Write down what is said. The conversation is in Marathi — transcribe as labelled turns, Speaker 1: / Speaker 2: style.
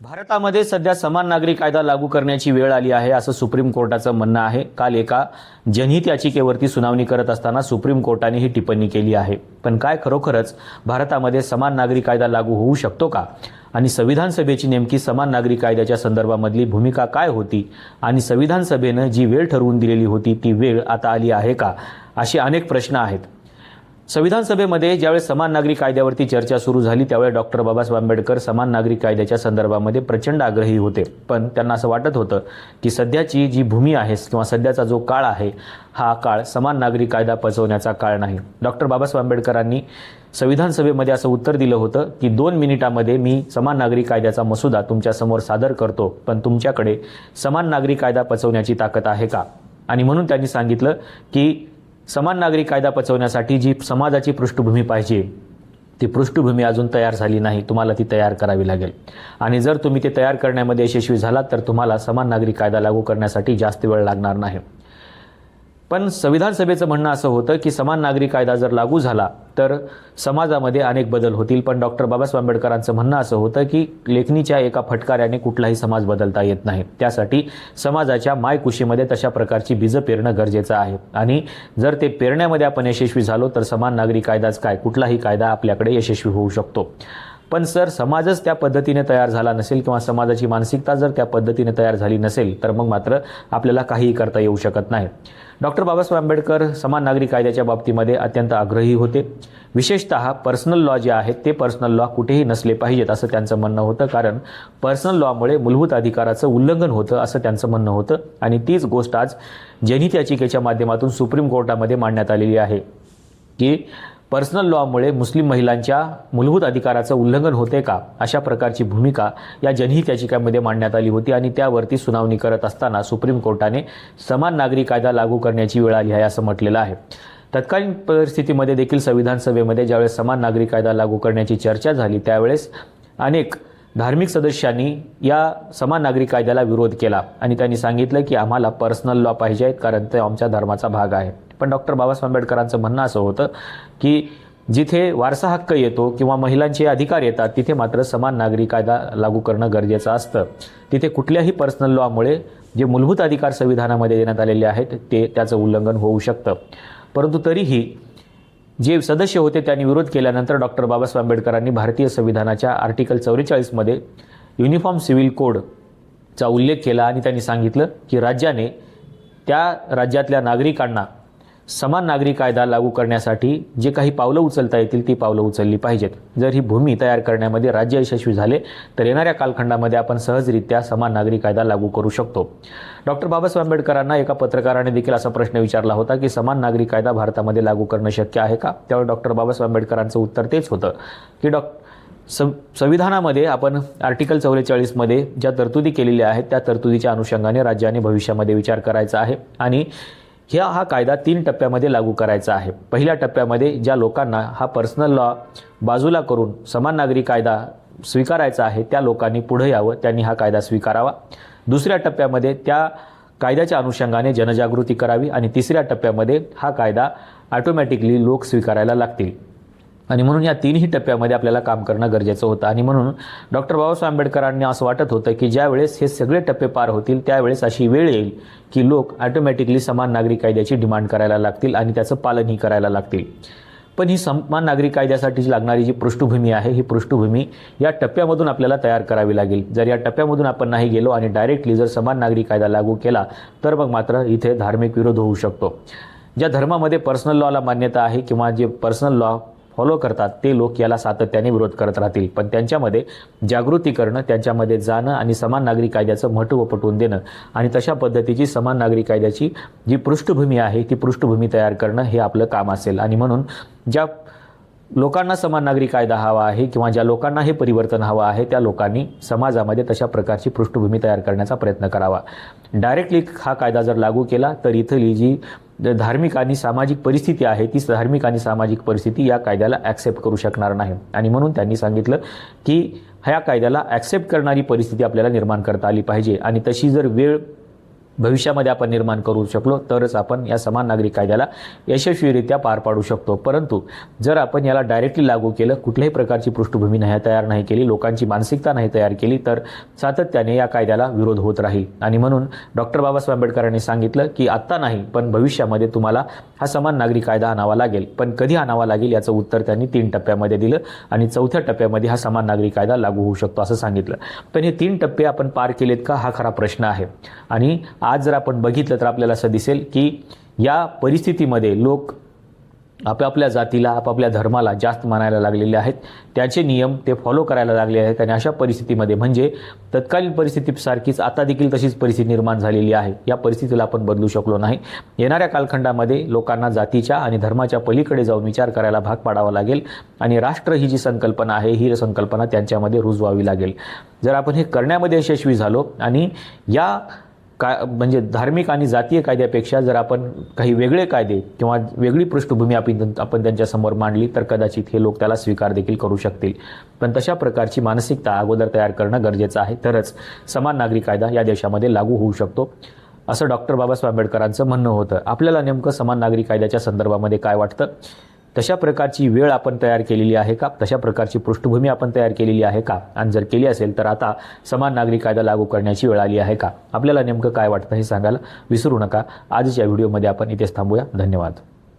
Speaker 1: भारतामध्ये सध्या समान नागरी कायदा लागू करण्याची वेळ आली आहे असं सुप्रीम कोर्टाचं म्हणणं आहे। काल एका जनहित याचिकेवरती सुनावणी करत असताना सुप्रीम कोर्टाने ही टिप्पणी केली आहे। पण काय खरोखरच भारतामध्ये समान नागरी कायदा लागू होऊ शकतो का आणि संविधान सभेची नेमकी समान नागरी कायद्याच्या संदर्भामधली भूमिका काय होती आणि संविधान सभेने जी वेळ ठरवून दिलेली होती ती वेळ आता आली आहे का, असे अनेक प्रश्न आहेत। संविधान सभेमध्ये ज्यावेळेस समान नागरी कायद्यावरती चर्चा सुरू झाली त्यावेळेस डॉक्टर बाबासाहेब आंबेडकर समान नागरी कायद्याच्या संदर्भामध्ये प्रचंड आग्रही होते। पण त्यांना असं वाटत होतं की सध्याची जी भूमी आहे किंवा सध्याचा जो काळ आहे हा काळ समान नागरी कायदा पचवण्याचा काळ नाही। डॉक्टर बाबासाहेब आंबेडकरांनी संविधान सभेमध्ये असं उत्तर दिलं होतं की 2 मिनिटांमध्ये मी समान नागरी कायद्याचा मसुदा तुमच्या समोर सादर करतो, पण तुमच्याकडे समान नागरी कायदा पचवण्याची ताकद आहे का। आणि म्हणून त्यांनी सांगितलं की समान नागरी कायदा पचवण्यासाठी जी समाजाची पृष्ठभूमी पाहिजे ती पृष्ठभूमी अजून तयार झाली नाही, तुम्हाला ती तयार करावी लागेल। आणि जर तुम्ही ते तयार करण्यामध्ये यशस्वी झालात तर तुम्हाला समान नागरी कायदा लागू करण्यासाठी जास्त वेळ लागणार नाही। पण संविधान सभेचं म्हणणं असं होतं की समान नागरी कायदा जर लागू झाला तर समाजामध्ये अनेक बदल होतील। पण डॉक्टर बाबासाहेब आंबेडकरांचं म्हणणं असं होतं की लेखणीच्या एका फटकाऱ्याने कुठलाही समाज बदलता येत नाही, त्यासाठी समाजाच्या मायकुशीमध्ये तशा प्रकारची बीज पेरणं गरजेचं आहे। आणि जर ते पेरण्यामध्ये आपण यशस्वी झालो तर समान नागरी कायदाच काय कुठलाही कायदा आपल्याकडे यशस्वी होऊ शकतो। पण सर समाजच त्या पद्धतीने तयार झाला नसेल किंवा समाजाची मानसिकता जर त्या पद्धतीने तयार झाली नसेल तर मग मात्र आपल्याला काहीही करता येऊ शकत नाही। डॉक्टर बाबासाहेब आंबेडकर समान नागरी कायद्याच्या बाबतीमध्ये अत्यंत आग्रही होते। विशेषतः पर्सनल लॉ जे आहेत ते पर्सनल लॉ कुठेही नसले पाहिजेत असं त्यांचं म्हणणं होतं, कारण पर्सनल लॉमुळे मूलभूत अधिकाराचं उल्लंघन होतं असं त्यांचं म्हणणं होतं। आणि तीच गोष्ट आज जनहित याचिकेच्या माध्यमातून सुप्रीम कोर्टामध्ये मांडण्यात आलेली आहे की पर्सनल लॉमुळे मुस्लिम महिलांच्या मूलभूत अधिकाराचं उल्लंघन होते का, अशा प्रकारची भूमिका या जनहित याचिकेमध्ये मांडण्यात आली होती। आणि त्यावरती सुनावणी करत असताना सुप्रीम कोर्टाने समान नागरी कायदा लागू करण्याची वेळ आली आहे असं म्हटलेलं आहे। तत्कालीन परिस्थितीमध्ये देखील संविधान सभेमध्ये ज्यावेळेस समान नागरी कायदा लागू करण्याची चर्चा झाली त्यावेळेस अनेक धार्मिक सदस्यांनी या समान नागरी कायद्याला विरोध केला आणि त्यांनी सांगितलं की आम्हाला पर्सनल लॉ पाहिजे आहेत कारण ते आमच्या धर्माचा भाग आहे। पण डॉक्टर बाबासाहेब आंबेडकरांचं म्हणणं असं होतं की जिथे वारसा हक्क येतो किंवा महिलांचे अधिकार येतात तिथे मात्र समान नागरी कायदा लागू करणं गरजेचं असतं। तिथे कुठल्याही पर्सनल लॉमुळे जे मूलभूत अधिकार संविधानामध्ये देण्यात आलेले आहेत त्याचं उल्लंघन होऊ शकतं। परंतु तरीही जे सदस्य होते त्यांनी विरोध केल्यानंतर डॉक्टर बाबासाहेब आंबेडकरांनी भारतीय संविधानाच्या आर्टिकल 44 मध्ये युनिफॉर्म सिव्हिल कोडचा उल्लेख केला आणि त्यांनी सांगितलं की राज्याने त्या राज्यातल्या नागरिकांना समान नागरी कायदा लागू करण्यासाठी जे काही पावलं उचलता येतील ती पावलं उचलली पाहिजेत। जर ही भूमी तयार करण्यामध्ये राज्य यशस्वी झाले तर येणाऱ्या कालखंडामध्ये आपण सहजरित्या समान नागरी कायदा लागू करू शकतो। डॉक्टर बाबासाहेब आंबेडकरांना एका पत्रकाराने देखील असा प्रश्न विचारला होता की समान नागरी कायदा भारतामध्ये लागू करणं शक्य आहे का। त्यावेळी डॉक्टर बाबासाहेब आंबेडकरांचं उत्तर तेच होतं की संविधानामध्ये आपण आर्टिकल 44 मध्ये ज्या तरतुदी केलेल्या आहेत त्या तरतुदीच्या अनुषंगाने राज्याने भविष्यामध्ये विचार करायचा आहे आणि हा कायदा 3 टप्प्यामध्ये लागू करायचा आहे। पहिल्या टप्प्यामध्ये ज्या लोकांना हा पर्सनल लॉ बाजूला करून समान नागरी कायदा स्वीकारायचा आहे त्या लोकांनी पुढे यावं, त्यांनी हा कायदा स्वीकारावा। दुसऱ्या टप्प्यामध्ये त्या कायद्याच्या अनुषंगाने जनजागृती करावी आणि तिसऱ्या टप्प्यामध्ये हा कायदा ऑटोमॅटिकली लोक स्वीकारायला लागतील। आणि म्हणून या 3ही टप्प्यामध्ये आपल्याला काम करणं गरजेचं होतं। आणि म्हणून डॉक्टर बाबासाहेब आंबेडकरांनी असं वाटत होतं की ज्यावेळेस हे सगळे टप्पे पार होतील त्यावेळेस अशी वेळ येईल की लोक ऑटोमॅटिकली समान नागरी कायद्याची डिमांड करायला लागतील आणि त्याचं पालनही करायला लागतील। पण ही समान नागरी कायद्यासाठी लागणारी जी पृष्ठभूमी आहे ही पृष्ठभूमी या टप्प्यामधून आपल्याला तयार करावी लागेल। जर या टप्प्यामधून आपण नाही गेलो आणि डायरेक्टली जर समान नागरी कायदा लागू केला तर मग मात्र इथे धार्मिक विरोध होऊ शकतो। ज्या धर्मामध्ये पर्सनल लॉला मान्यता आहे किंवा जे पर्सनल लॉ फॉलो करतात ते लोक याला सातत्याने विरोध करत राहतील। पण त्यांच्यामध्ये जागृती करणं, त्यांच्यामध्ये जाणं आणि समान नागरी कायद्याचं महत्त्व पटवून देणं आणि तशा पद्धतीची समान नागरी कायद्याची जी पृष्ठभूमी आहे ती पृष्ठभूमी तयार करणं हे आपलं काम असेल। आणि म्हणून ज्या लोकांना समान नागरी कायदा हवा आहे किंवा ज्या लोकांना हे परिवर्तन हवं आहे त्या लोकांनी समाजामध्ये तशा प्रकारची पृष्ठभूमी तयार करण्याचा प्रयत्न करावा। डायरेक्टली हा कायदा जर लागू केला तर इथली जी धार्मिक आणि सामाजिक परिस्थिती आहे ती धार्मिक आणि सामाजिक परिस्थिती या कायद्याला ॲक्सेप्ट करू शकणार नाही। आणि म्हणून त्यांनी सांगितलं की ह्या कायद्याला ॲक्सेप्ट करणारी परिस्थिती आपल्याला निर्माण करता आली पाहिजे आणि तशी जर वेळ भविष्यामध्ये आपण निर्माण करू शकलो तरच आपण या समान नागरी कायद्याला यशस्वीरित्या पार पाडू शकतो। परंतु जर आपण याला डायरेक्टली लागू केलं, कुठल्याही प्रकारची पृष्ठभूमी तयार नाही केली, लोकांची मानसिकता नाही तयार केली, तर सातत्याने या कायद्याला विरोध होत राहील। आणि म्हणून डॉक्टर बाबासाहेब आंबेडकरांनी सांगितलं की आत्ता नाही पण भविष्यामध्ये तुम्हाला हा समान नागरी कायदा आणावा लागेल। पण कधी आणावा लागेल याचं उत्तर त्यांनी 3 टप्प्यामध्ये दिलं आणि 4थ्या टप्प्यामध्ये हा समान नागरी कायदा लागू होऊ शकतो असं सांगितलं। पण हे 3 टप्पे आपण पार केलेत का, हा खरा प्रश्न आहे। आणि आज जर आपण बघितलं तर आपल्याला असं दिसेल की या परिस्थितीमध्ये लोक आपापल्या जातीला, आपापल्या धर्माला जास्त मानायला लागलेले आहेत, त्याचे नियम ते फॉलो करायला लागले आहेत। आणि अशा परिस्थितीमध्ये म्हणजे तत्कालीन परिस्थितीसारखीच आता देखील तशीच परिस्थिती निर्माण झालेली आहे। या परिस्थितीला आपण बदलू शकलो नाही। येणाऱ्या कालखंडामध्ये लोकांना जातीच्या आणि धर्माच्या पलीकडे जाऊन विचार करायला भाग पाडावा लागेल आणि राष्ट्र ही जी संकल्पना आहे ही संकल्पना त्यांच्यामध्ये रुजवावी लागेल। जर आपण हे करण्यामध्ये यशस्वी झालो आणि या म्हणजे धार्मिक आणि जातीय कायद्यापेक्षा जर आपण काही वेगळे कायदे किंवा वेगळी पृष्ठभूमी आपण त्यांच्यासमोर मांडली तर कदाचित हे लोक त्याला स्वीकार देखील करू शकतील। पण तशा प्रकारची मानसिकता अगोदर तयार करणं गरजेचं आहे, तरच समान नागरी कायदा या देशामध्ये लागू होऊ शकतो असं डॉक्टर बाबासाहेब आंबेडकरांचं म्हणणं होतं। आपल्याला नेमकं समान नागरी कायद्याच्या संदर्भामध्ये काय वाटतं? तशा प्रकारची वेळ आपण तयार केलेली आहे का? तशा प्रकारची पृष्ठभूमी आपण तयार केलेली आहे का? आणि जर केली असेल तर आता समान नागरी कायदा लागू करण्याची वेळ आली आहे का? आपल्याला नेमकं काय वाटतं हे सांगायला विसरू नका। आजच्या व्हिडिओमध्ये आपण इथेच थांबूया। धन्यवाद।